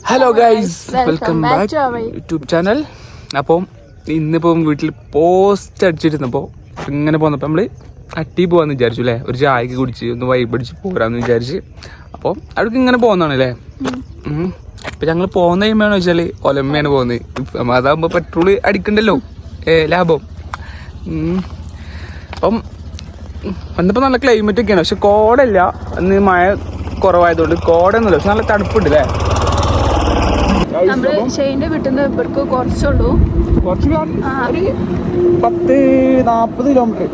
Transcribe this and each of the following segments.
Hello guys, welcome back YouTube channel. അപ്പം ഇന്നിപ്പം വീട്ടിൽ പോസ്റ്റ് അടിച്ചിരുന്നപ്പോൾ ഇങ്ങനെ പോന്നപ്പോൾ നമ്മൾ അട്ടി പോകാമെന്ന് വിചാരിച്ചു അല്ലേ. ഒരു ചായക്ക് കുടിച്ച് ഒന്ന് വൈബ് അടിച്ച് പോരാന്ന് വിചാരിച്ച് അപ്പോൾ അവിടേക്ക് ഇങ്ങനെ പോകുന്നതാണ് അല്ലേ. അപ്പം ഞങ്ങൾ പോകുന്ന കഴിയുമ്പോഴാണ് വെച്ചാൽ ഒലമ്മയാണ് പോകുന്നത്. അതാകുമ്പോൾ പെട്രോള് അടിക്കണ്ടല്ലോ, ലാഭം. അപ്പം വന്നപ്പോൾ നല്ല ക്ലൈമറ്റ് ഒക്കെയാണ്, പക്ഷെ കോടല്ല. അന്ന് മഴ കുറവായതുകൊണ്ട് കോടയൊന്നുമില്ല, പക്ഷെ നല്ല തണുപ്പുണ്ട് അല്ലേ. നമ്മള് ഷെയ്ന്റെ വീട്ടിൽ നിന്ന് ഇവർക്ക് കുറച്ചുള്ളൂ, കുറച്ച് 10-40 കിലോമീറ്റർ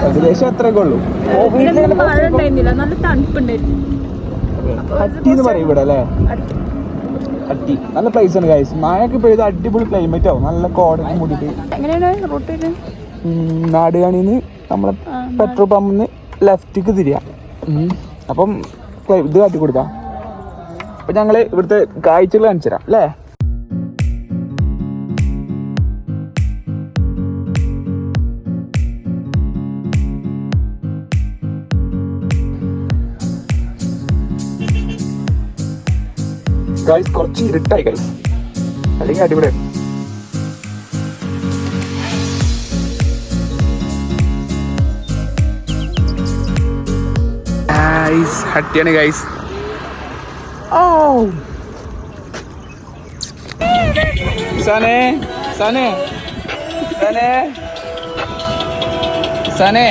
ഏകദേശം അത്രയൊക്കെ ഉള്ളൂ. മഴ ഉണ്ടായിരുന്നില്ല, നല്ല തണുപ്പുണ്ടായിരുന്നു. അട്ടി എന്ന് പറയും ഇവിടെ അല്ലേ. അട്ടി നല്ല പ്ലേസ് ആണ് ഗൈസ്. മഴയൊക്കെ പെയ്ത് അടിപൊളി ക്ലൈമറ്റ് ആവും, നല്ല കോടൊക്കെ മൂടിയിട്ട്. എങ്ങനെയാണ് റൂട്ട്? നാടുകാണിന്ന് നമ്മളെ പെട്രോൾ പമ്പിന്ന് ലെഫ്റ്റിക്ക് തിരിയാം. അപ്പം ഇത് കാട്ടി കൊടുക്കാം. അപ്പൊ ഞങ്ങള് ഇവിടുത്തെ കാഴ്ചകൾ കാണിച്ചു തരാം അല്ലേ. ഗൈസ് കുറച്ച് ഇരുട്ടായി ഗൈസ്, അല്ലെങ്കിൽ അടിപൊളിയായി. ഹട്ടിയാണ് ഗൈസ്. സനെ സനെ സനെ സനെ